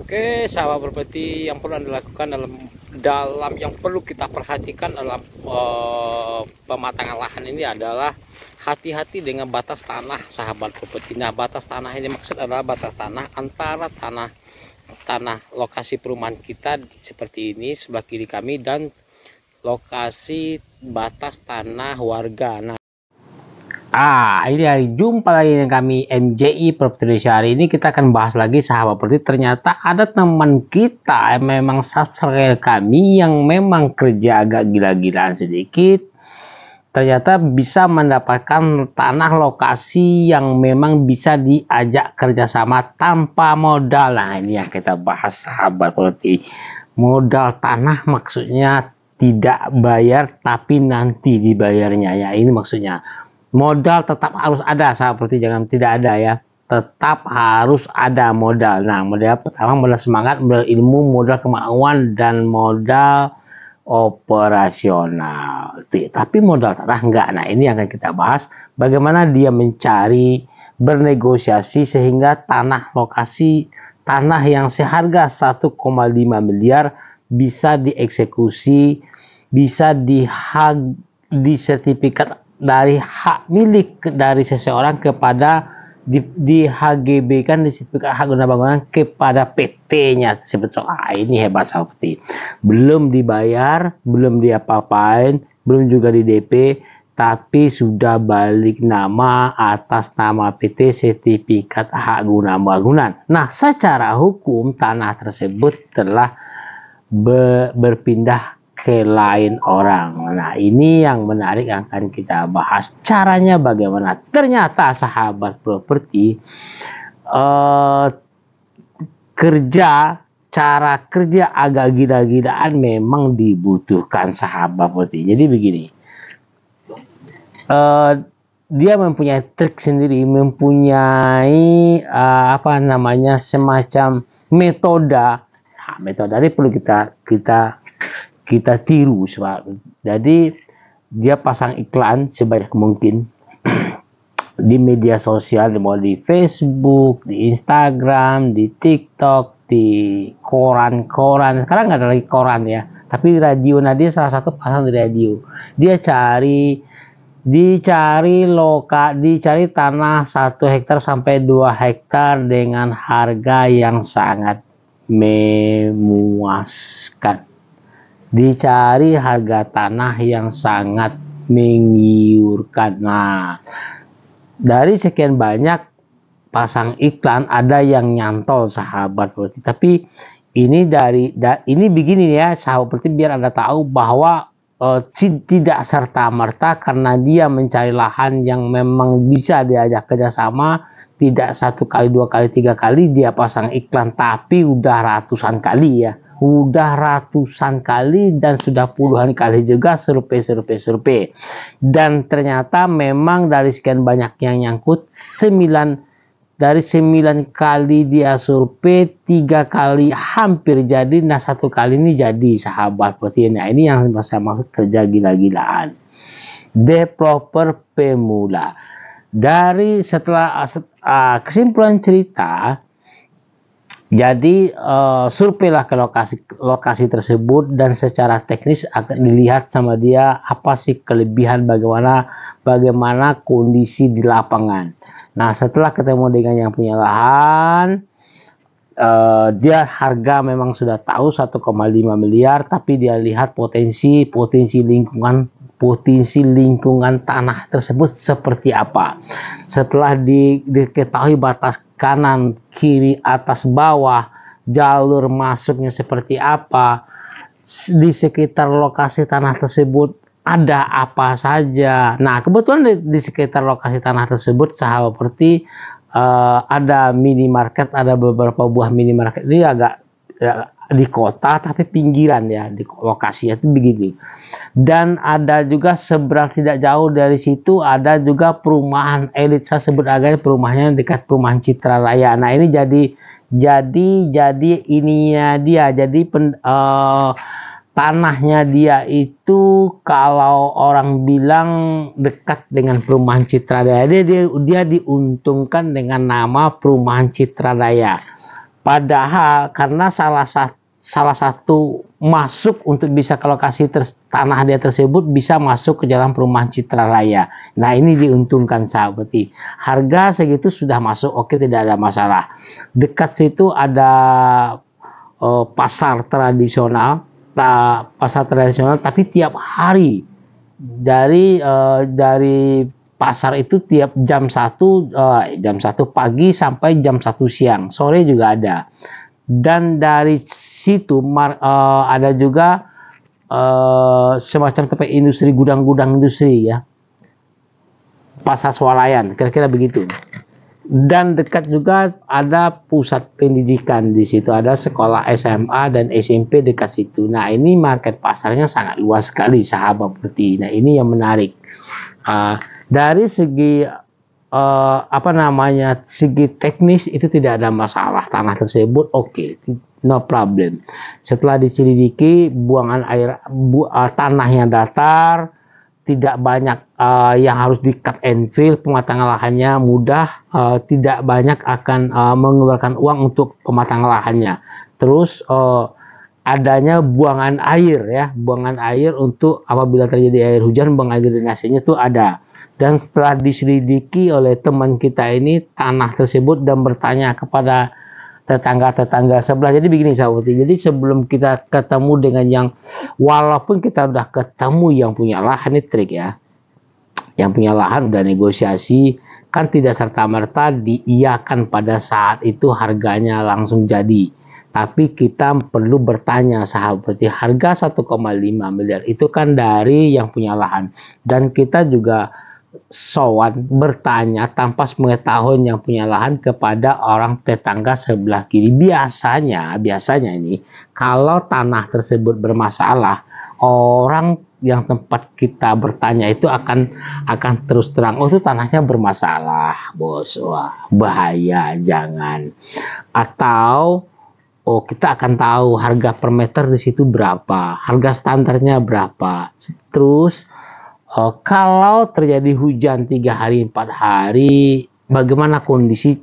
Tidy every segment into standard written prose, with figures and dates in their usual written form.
Oke, sahabat properti, yang perlu Anda lakukan dalam yang perlu kita perhatikan dalam pematangan lahan ini adalah hati-hati dengan batas tanah, sahabat properti. Nah, batas tanah ini maksud adalah batas tanah antara tanah lokasi perumahan kita seperti ini sebelah kiri kami dan lokasi batas tanah warga. Nah, ini jumpa lagi dengan kami MJI Property Indonesia. Hari ini kita akan bahas lagi, sahabat properti. Ternyata ada teman kita yang memang subscriber kami yang memang kerja agak gila-gilaan sedikit. Ternyata bisa mendapatkan tanah lokasi yang memang bisa diajak kerjasama tanpa modal. Nah, ini yang kita bahas, sahabat properti. Modal tanah maksudnya tidak bayar tapi nanti dibayarnya, ya ini maksudnya. Modal tetap harus ada, seperti jangan tidak ada ya, tetap harus ada modal. Nah, modal pertama modal semangat, modal ilmu, modal kemauan, dan modal operasional. Tapi modal tanah enggak. Nah, ini akan kita bahas bagaimana dia mencari, bernegosiasi sehingga tanah lokasi, tanah yang seharga 1,5 miliar bisa dieksekusi, bisa disertifikat dari hak milik dari seseorang kepada di HGB kan, di sertifikat hak guna bangunan kepada PT-nya sebetulnya. Ini hebat, seperti belum dibayar, belum diapa-apain, belum juga di DP, tapi sudah balik nama atas nama PT, sertifikat hak guna bangunan. Nah, secara hukum tanah tersebut telah berpindah ke lain orang. Nah, ini yang menarik yang akan kita bahas. Caranya bagaimana? Ternyata, sahabat properti, cara kerja agak gila-gilaan memang dibutuhkan, sahabat properti. Jadi begini, dia mempunyai trik sendiri, mempunyai semacam metode. Nah, metode ini perlu kita tiru, sebab jadi dia pasang iklan sebanyak mungkin di media sosial, di Facebook, di Instagram, di TikTok, di koran. Sekarang nggak ada lagi koran ya, tapi di radio. Nah, dia salah satu pasang di radio. Dia dicari tanah 1 hektar sampai 2 hektar dengan harga yang sangat memuaskan. Dicari harga tanah yang sangat menggiurkan. Nah, dari sekian banyak pasang iklan, ada yang nyantol, sahabat properti. Tapi ini ini begini ya, sahabat properti, biar Anda tahu bahwa tidak serta-merta karena dia mencari lahan yang memang bisa diajak kerjasama, tidak 1 kali, 2 kali, 3 kali dia pasang iklan, tapi udah ratusan kali ya. Dan sudah puluhan kali juga survei. Dan ternyata memang dari sekian banyak yang nyangkut, 9 kali dia survei, 3 kali hampir jadi. Nah, 1 kali ini jadi, sahabat properti. Nah, ini yang saya maksud kerja gila-gilaan. Developer pemula. Dari setelah kesimpulan cerita, jadi surveilah ke lokasi tersebut, dan secara teknis akan dilihat sama dia apa sih kelebihan, bagaimana kondisi di lapangan. Nah, setelah ketemu dengan yang punya lahan, dia harga memang sudah tahu 1,5 miliar, tapi dia lihat potensi lingkungan tanah tersebut seperti apa. Setelah diketahui batas kanan, kiri, atas, bawah, jalur masuknya seperti apa, di sekitar lokasi tanah tersebut ada apa saja. Nah, kebetulan di sekitar lokasi tanah tersebut, sahabat properti, ada minimarket, ada beberapa buah minimarket. Ini agak di kota tapi pinggiran ya, di lokasinya itu begini. Dan ada juga seberang tidak jauh dari situ ada juga perumahan elit, saya sebut agaknya perumahannya dekat perumahan Citra Raya. Nah, ini jadi ininya dia, jadi tanahnya dia itu kalau orang bilang dekat dengan perumahan Citra Raya, dia diuntungkan dengan nama perumahan Citra Raya. Padahal karena salah satu masuk untuk bisa ke lokasi tanah dia tersebut bisa masuk ke dalam perumahan Citra Raya. Nah, ini diuntungkan sahabat. Harga segitu sudah masuk, oke, tidak ada masalah. Dekat situ ada pasar tradisional, tapi tiap hari dari pasar itu tiap jam 1 pagi sampai jam 1 siang, sore juga ada. Dan dari situ ada juga semacam tempat industri, gudang-gudang industri ya, pasar swalayan, kira-kira begitu. Dan dekat juga ada pusat pendidikan, di situ ada sekolah SMA dan SMP dekat situ. Nah, ini market pasarnya sangat luas sekali sahabat Putih. Nah, ini yang menarik. Dari segi segi teknis itu tidak ada masalah, tanah tersebut oke, no problem. Setelah diselidiki, buangan air tanahnya datar, tidak banyak yang harus di cut and fill, pematangan lahannya mudah, tidak banyak akan mengeluarkan uang untuk pematangan lahannya. Terus adanya buangan air ya, buangan air untuk apabila terjadi air hujan, buang air drainasenya itu ada. Dan setelah diselidiki oleh teman kita ini tanah tersebut dan bertanya kepada tetangga-tetangga sebelah. Jadi begini sahabat, jadi sebelum kita ketemu dengan yang, walaupun kita udah ketemu yang punya lahan, ini trik ya, yang punya lahan udah negosiasi, kan tidak serta-merta diiyakan pada saat itu harganya langsung jadi. Tapi kita perlu bertanya sahabat, harga 1,5 miliar itu kan dari yang punya lahan, dan kita juga bertanya tanpa mengetahui yang punya lahan kepada orang tetangga sebelah kiri. Biasanya ini kalau tanah tersebut bermasalah, orang yang tempat kita bertanya itu akan terus terang, oh itu tanahnya bermasalah bos, wah bahaya, jangan. Atau oh kita akan tahu harga per meter di situ berapa, harga standarnya berapa. Terus kalau terjadi hujan 3 hari 4 hari, bagaimana kondisi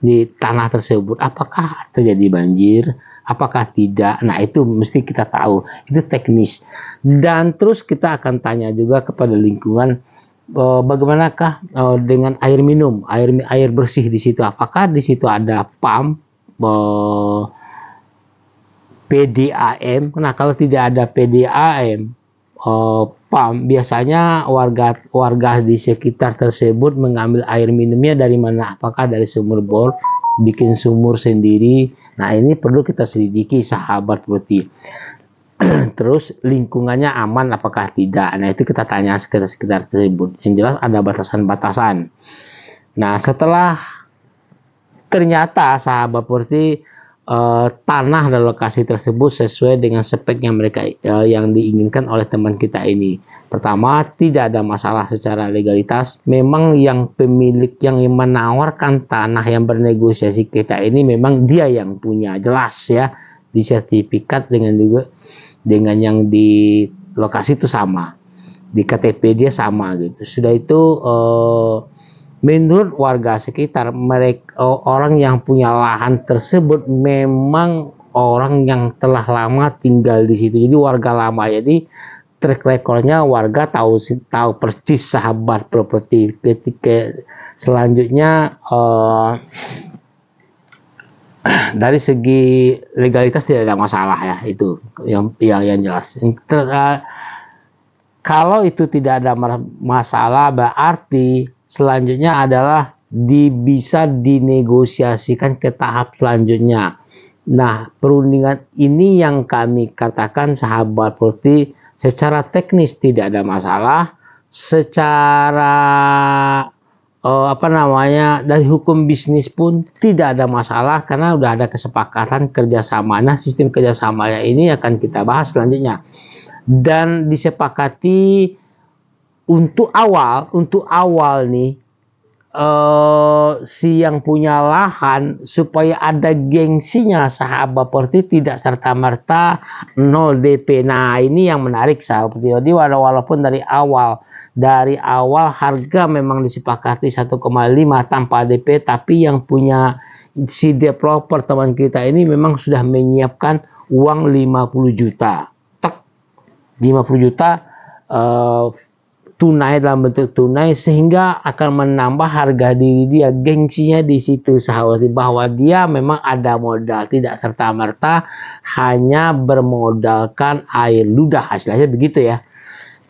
di tanah tersebut? Apakah terjadi banjir? Apakah tidak? Nah, itu mesti kita tahu. Itu teknis. Dan terus kita akan tanya juga kepada lingkungan, bagaimanakah dengan air minum, air bersih di situ? Apakah di situ ada pump PDAM? Nah, kalau tidak ada PDAM, pump, biasanya warga di sekitar tersebut mengambil air minumnya dari mana? Apakah dari sumur bor, bikin sumur sendiri? Nah, ini perlu kita selidiki sahabat Putih. Terus lingkungannya aman apakah tidak? Nah, itu kita tanya sekitar tersebut. Yang jelas ada batasan-batasan. Nah, setelah ternyata sahabat Putih, tanah dan lokasi tersebut sesuai dengan spek yang yang diinginkan oleh teman kita ini. Pertama, tidak ada masalah secara legalitas. Memang yang pemilik yang menawarkan tanah yang bernegosiasi kita ini memang dia yang punya, jelas ya, di sertifikat dengan yang di lokasi itu sama, di KTP dia sama gitu. Sudah itu menurut warga sekitar, mereka orang yang punya lahan tersebut memang orang yang telah lama tinggal di situ. Jadi warga lama. Jadi track recordnya warga tahu persis sahabat properti. Ketika selanjutnya dari segi legalitas tidak ada masalah ya, itu yang jelas. Kalau itu tidak ada masalah, berarti selanjutnya adalah bisa dinegosiasikan ke tahap selanjutnya. Nah, perundingan ini yang kami katakan sahabat Putih, secara teknis tidak ada masalah, secara dari hukum bisnis pun tidak ada masalah karena udah ada kesepakatan kerjasama. Nah, sistem kerjasamanya ini akan kita bahas selanjutnya. Dan disepakati untuk awal nih, si yang punya lahan supaya ada gengsinya sahabat Putih, tidak serta-merta 0 DP. Nah, ini yang menarik sahabat. Jadi walaupun dari awal harga memang disepakati 1,5 tanpa DP, tapi yang punya si developer teman kita ini memang sudah menyiapkan uang 50 juta. Tek, 50 juta tunai, dalam bentuk tunai, sehingga akan menambah harga diri dia, gengsinya di situ sahabat, bahwa dia memang ada modal, tidak serta-merta hanya bermodalkan air ludah, hasilnya begitu ya.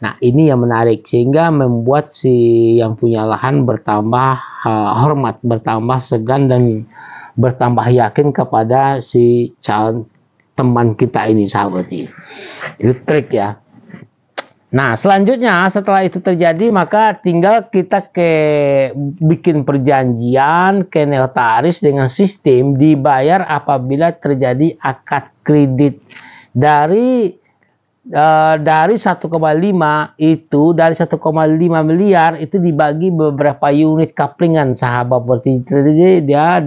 Nah, ini yang menarik, sehingga membuat si yang punya lahan bertambah hormat, bertambah segan, dan bertambah yakin kepada si calon teman kita ini sahabat. Itu trik ya. Nah, selanjutnya setelah itu terjadi, maka tinggal kita bikin perjanjian ke notaris dengan sistem dibayar apabila terjadi akad kredit. Dari 1,5 itu, dari 1,5 miliar itu dibagi beberapa unit kaplingan sahabat. Berarti dia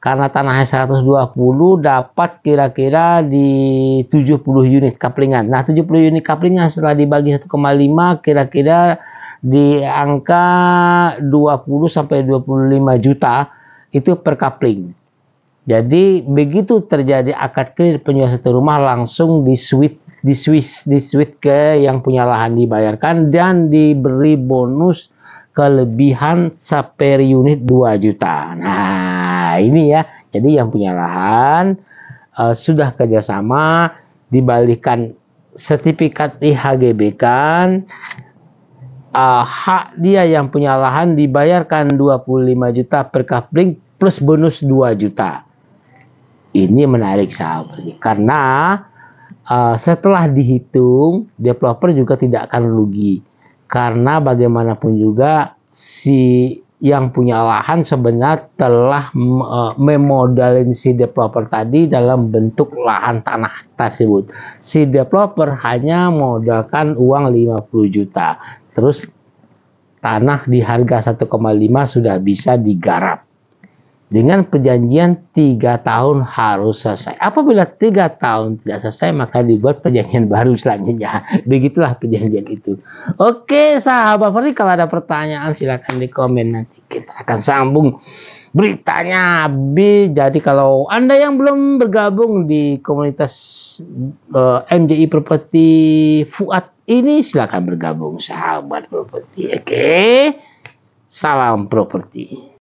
karena tanahnya 120 dapat kira-kira di 70 unit kaplingan. Nah, 70 unit kaplingan setelah dibagi 1,5 kira-kira di angka 20 sampai 25 juta itu per kapling. Jadi begitu terjadi akad kredit penjual satu rumah, langsung di switch ke yang punya lahan, dibayarkan dan diberi bonus kelebihan per unit 2 juta. Nah, ini ya. Jadi yang punya lahan sudah kerjasama, dibalikan sertifikat IHGB kan, hak dia yang punya lahan dibayarkan 25 juta per kapling plus bonus 2 juta. Ini menarik sahabat, karena setelah dihitung developer juga tidak akan rugi. Karena bagaimanapun juga si yang punya lahan sebenarnya telah memodalin si developer tadi dalam bentuk lahan tanah tersebut. Si developer hanya modalkan uang 50 juta. Terus tanah di harga 1,5 sudah bisa digarap. Dengan perjanjian 3 tahun harus selesai. Apabila 3 tahun tidak selesai, maka dibuat perjanjian baru selanjutnya. Begitulah perjanjian itu. Oke sahabat Ferdi, kalau ada pertanyaan silahkan di komen, nanti kita akan sambung beritanya. Jadi kalau Anda yang belum bergabung di komunitas MJI Property Fuad ini, silahkan bergabung sahabat properti. Oke, salam properti.